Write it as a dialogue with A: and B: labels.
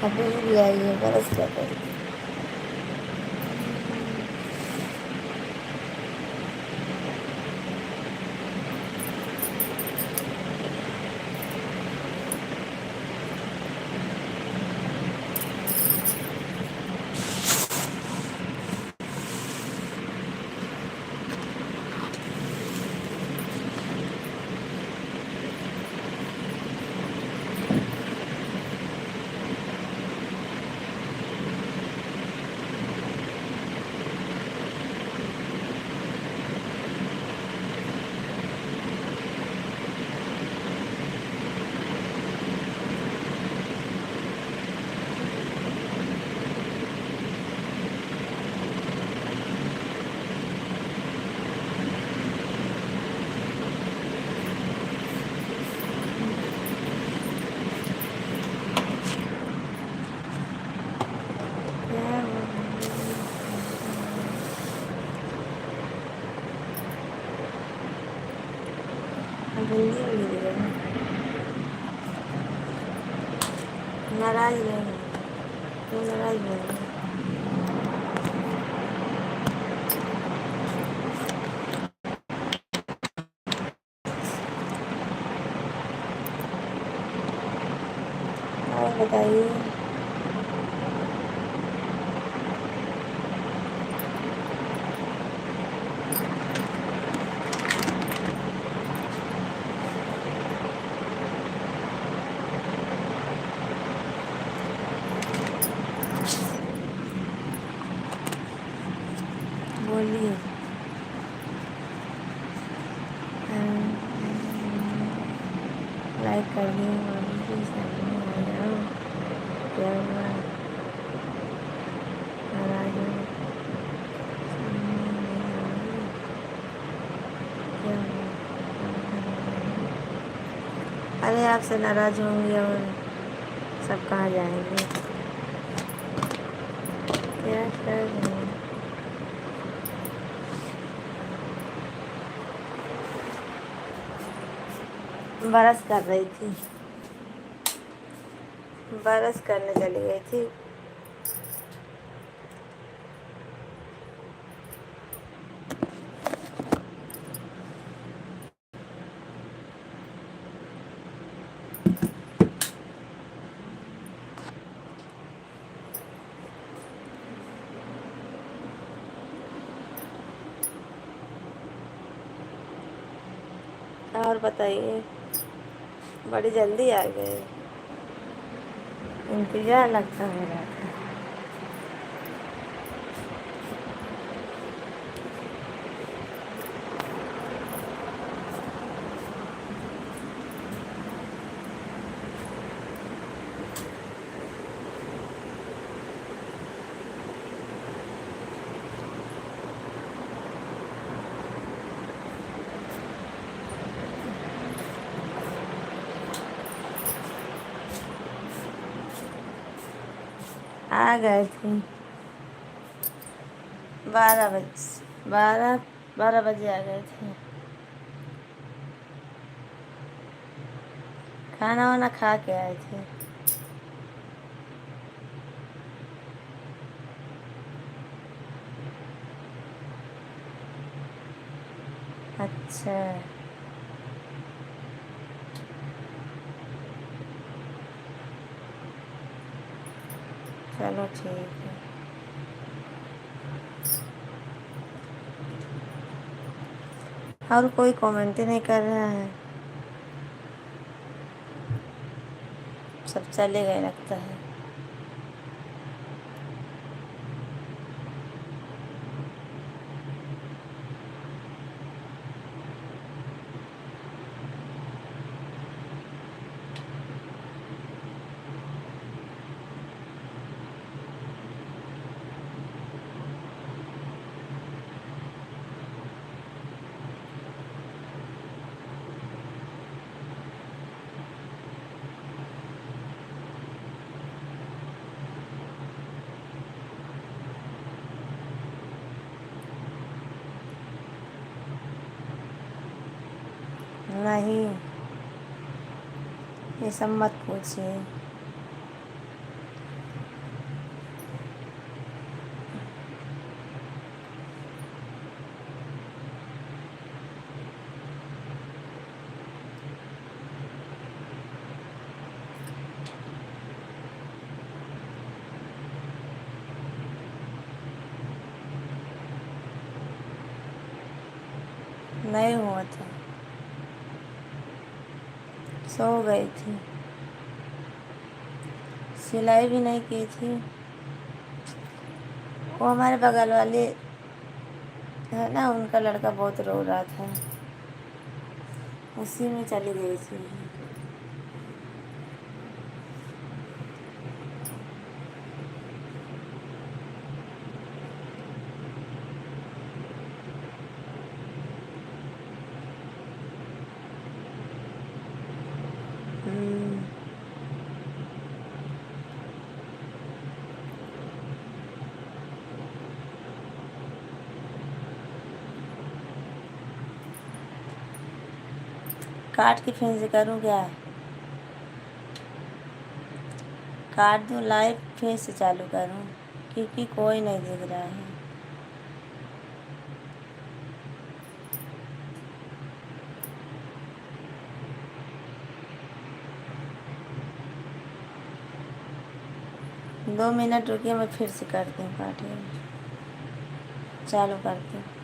A: अभी भी आई है, बरस क्या करेगी। क्या हिंदी में लिख रहे हैं। नाराज नहीं, क्यों नाराज नहीं। और बताइए। बोलिए। लाइक कर दिए, मामी जी सामने आ जाओ। क्या हुआ, नाराज हो, सामने नहीं आओगे, क्या हुआ। अरे आपसे नाराज होंगे और सब कहाँ जाएंगे। क्या कर रहे हैं। बरस कर रही थी, बरस करने चली गई थी। और बताइए, बड़ी जल्दी आ गए, इंतजार लगता हो रहा था। आ गए थे 12 बजे, 12 बजे आ गए थे। खाना वाना खा के आए थे। अच्छा, चलो ठीक है। और कोई कमेंट ही नहीं कर रहा है, सब चले गए लगता है। नहीं, ये सब मत पूछिए। नहीं हुआ था, सो गई थी, सिलाई भी नहीं की थी। वो हमारे बगल वाले है ना, उनका लड़का बहुत रो रहा था, उसी में चली गई थी। हम्म, काट के फिर से करूँ क्या? काट दूँ, लाइव फिर से चालू करूँ, क्योंकि कोई नहीं दिख रहा है। दो मिनट रुकिए, मैं फिर से करती हूँ, काटिए, चालू करती हूँ।